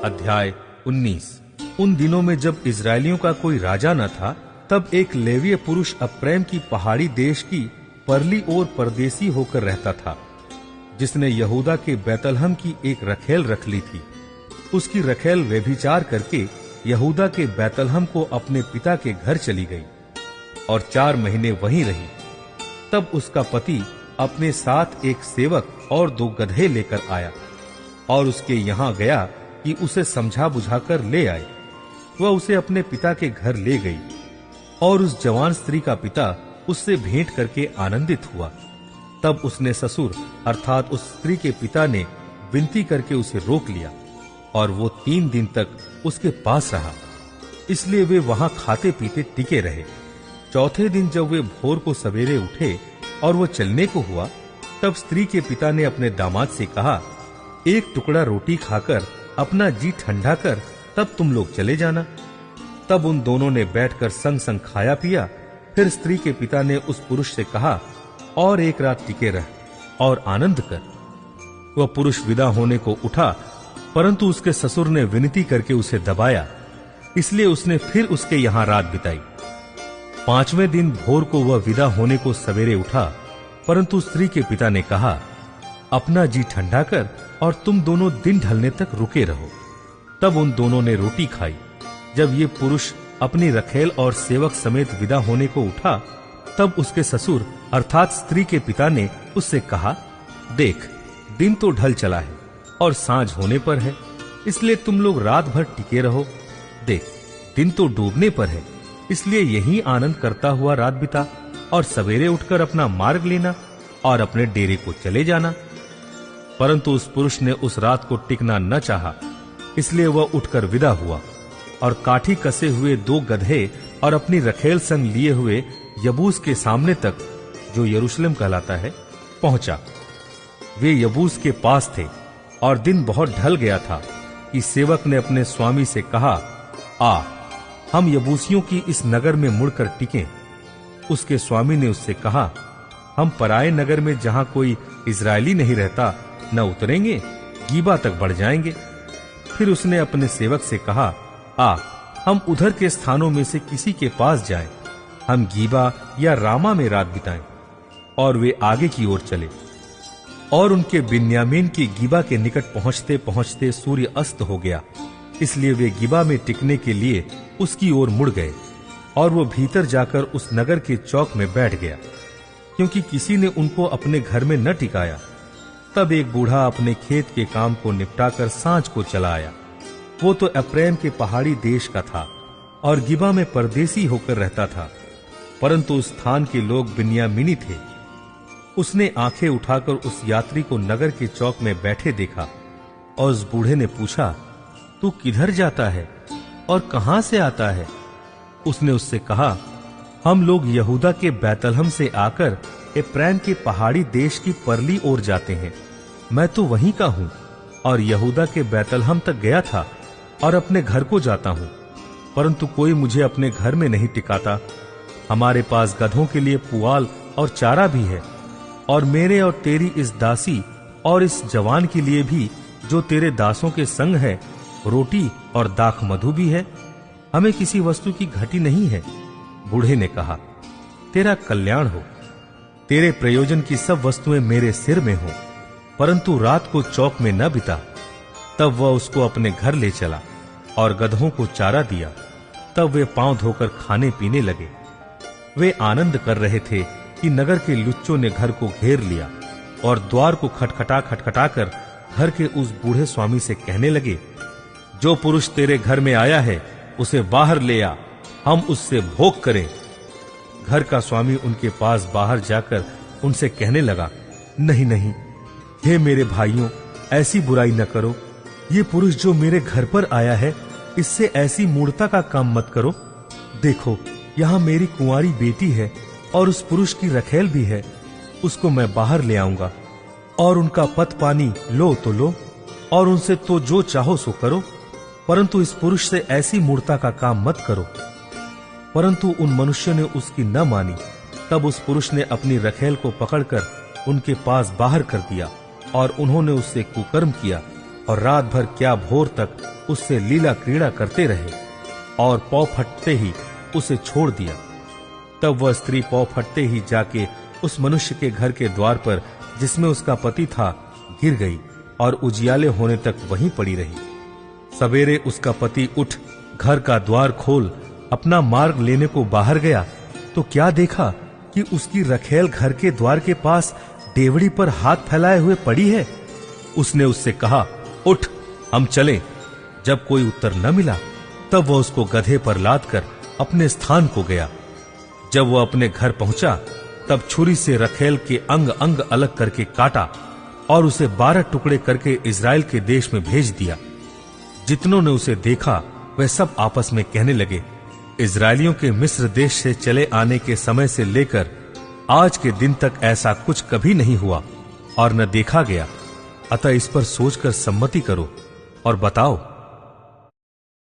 अध्याय 19। उन दिनों में जब इजरायलियों का कोई राजा न था, तब एक लेवीय पुरुष अप्रैम की पहाड़ी देश की परली ओर परदेसी होकर रहता था, जिसने यहूदा के बैतलहम की एक रखेल रख ली थी। उसकी रखेल व्यभिचार करके यहूदा के बैतलहम को अपने पिता के घर चली गई और 4 महीने वहीं रही। तब उसका पति अपने साथ एक सेवक और 2 गधे लेकर आया और उसके यहां गया कि उसे समझा बुझाकर ले आए। वह उसे अपने पिता के घर ले गई और उस जवान स्त्री का पिता उससे भेंट करके आनंदित हुआ। तब उसने ससुर अर्थात उस स्त्री के पिता ने विनती करके उसे रोक लिया और वो 3 दिन तक उसके पास रहा। इसलिए वे वहां खाते पीते टिके रहे। चौथे दिन जब वे भोर को सवेरे उठे और वो चलने को हुआ, तब स्त्री के पिता ने अपने दामाद से कहा, एक टुकड़ा रोटी खाकर अपना जी ठंडा कर, तब तुम लोग चले जाना। तब उन दोनों ने बैठकर संग संग खाया पिया। फिर स्त्री के पिता ने उस पुरुष से कहा, और एक रात टिके रह और आनंद कर। वह पुरुष विदा होने को उठा, परंतु उसके ससुर ने विनती करके उसे दबाया, इसलिए उसने फिर उसके यहां रात बिताई। 5वें दिन भोर को वह विदा होने को सवेरे उठा, परंतु स्त्री के पिता ने कहा, अपना जी ठंडा कर और तुम दोनों दिन ढलने तक रुके रहो। तब उन दोनों ने रोटी खाई। जब ये पुरुष अपनी रखेल और सेवक समेत विदा होने को उठा, तब उसके ससुर अर्थात स्त्री के पिता ने उससे कहा, देख, दिन तो ढल चला है और सांझ होने पर है, इसलिए तुम लोग रात भर टिके रहो। देख, दिन तो डूबने पर है, इसलिए यही आनंद करता हुआ रात बिता और सवेरे उठकर अपना मार्ग लेना और अपने डेरे को चले जाना। परंतु उस पुरुष ने उस रात को टिकना न चाहा, इसलिए वह उठकर विदा हुआ और काठी कसे हुए 2 गधे और अपनी रखेल संग लिए हुए यबूस के सामने तक, जो यरूशलेम कहलाता है, पहुंचा। वे यबूस के पास थे और दिन बहुत ढल गया था कि सेवक ने अपने स्वामी से कहा, आ, हम यबूसियों की इस नगर में मुड़कर टिकें। उसके स्वामी ने उससे कहा, हम पराए नगर में जहां कोई इजरायली नहीं रहता न उतरेंगे, गीबा तक बढ़ जाएंगे। फिर उसने अपने सेवक से कहा, आ, हम उधर के स्थानों में से किसी के पास जाएं, हम गीबा या रामा में रात बिताएं। और वे आगे की ओर चले और उनके बिन्यामीन की गीबा के निकट पहुंचते पहुंचते सूर्य अस्त हो गया, इसलिए वे गीबा में टिकने के लिए उसकी ओर मुड़ गए और वो भीतर जाकर उस नगर के चौक में बैठ गया, क्योंकि किसी ने उनको अपने घर में न टिकाया। तब एक बूढ़ा अपने खेत के काम को निपटाकर सांझ को चला आया। वो तो अप्रैम के पहाड़ी देश का था और गिबा में परदेसी होकर रहता था, परंतु उस स्थान के लोग बिन्यामीनी थे। उसने आंखें उठाकर उस यात्री को नगर के चौक में बैठे देखा और उस बूढ़े ने पूछा, तू किधर जाता है और कहां से आता है? उसने उससे कहा, हम लोग यहूदा के बैतलहम से आकर एप्रैम के पहाड़ी देश की परली ओर जाते हैं। मैं तो वहीं का हूं और यहूदा के बैतलहम तक गया था और अपने घर को जाता हूं, परंतु कोई मुझे अपने घर में नहीं टिकाता। हमारे पास गधों के लिए पुआल और चारा भी है, और मेरे और तेरी इस दासी और इस जवान के लिए भी, जो तेरे दासों के संग है, रोटी और दाख मधु भी है। हमें किसी वस्तु की घटी नहीं है। बूढ़े ने कहा, तेरा कल्याण हो, तेरे प्रयोजन की सब वस्तुएं मेरे सिर में हो, परंतु रात को चौक में न बिता। तब वह उसको अपने घर ले चला और गधों को चारा दिया। तब वे पांव धोकर खाने पीने लगे। वे आनंद कर रहे थे कि नगर के लुच्चों ने घर को घेर लिया और द्वार को खटखटा कर घर के उस बूढ़े स्वामी से कहने लगे, जो पुरुष तेरे घर में आया है उसे बाहर ले आ, हम उससे भोग करें। घर का स्वामी उनके पास बाहर जाकर उनसे कहने लगा, नहीं नहीं, हे मेरे भाइयों, ऐसी बुराई न करो। ये पुरुष जो मेरे घर पर आया है, इससे ऐसी मूढ़ता का काम मत करो। देखो, यहाँ मेरी कुंवारी बेटी है और उस पुरुष की रखेल भी है। उसको मैं बाहर ले आऊंगा और उनका पत पानी लो तो लो और उनसे तो जो चाहो सो करो, परंतु इस पुरुष से ऐसी मूढ़ता का काम मत करो। परंतु उन मनुष्यों ने उसकी न मानी। तब उस पुरुष ने अपनी रखेल को पकड़कर उनके पास बाहर कर दिया और उन्होंने उससे कुकर्म किया और रात भर क्या भोर तक उससे लीला क्रीड़ा करते रहे और पौ फटते ही उसे छोड़ दिया। तब वह स्त्री पौ फटते ही जाके उस मनुष्य के घर के द्वार पर जिसमें उसका पति था गिर गई और उजियाले होने तक वहीं पड़ी रही। सवेरे उसका पति उठ घर का द्वार खोल अपना मार्ग लेने को बाहर गया तो क्या देखा कि उसकी रखेल घर के द्वार के पास डेवड़ी पर हाथ फैलाए हुए पड़ी है। उसने उससे कहा, उठ हम चलें। जब कोई उत्तर न मिला तब वह उसको गधे पर लाद कर अपने स्थान को गया। जब वह अपने घर पहुंचा तब छुरी से रखेल के अंग अंग अलग करके काटा और उसे 12 टुकड़े करके इजराइल के देश में भेज दिया। जितनों ने उसे देखा वे सब आपस में कहने लगे, इजरायलियों के मिस्र देश से चले आने के समय से लेकर आज के दिन तक ऐसा कुछ कभी नहीं हुआ और न देखा गया। अतः इस पर सोचकर सम्मति करो और बताओ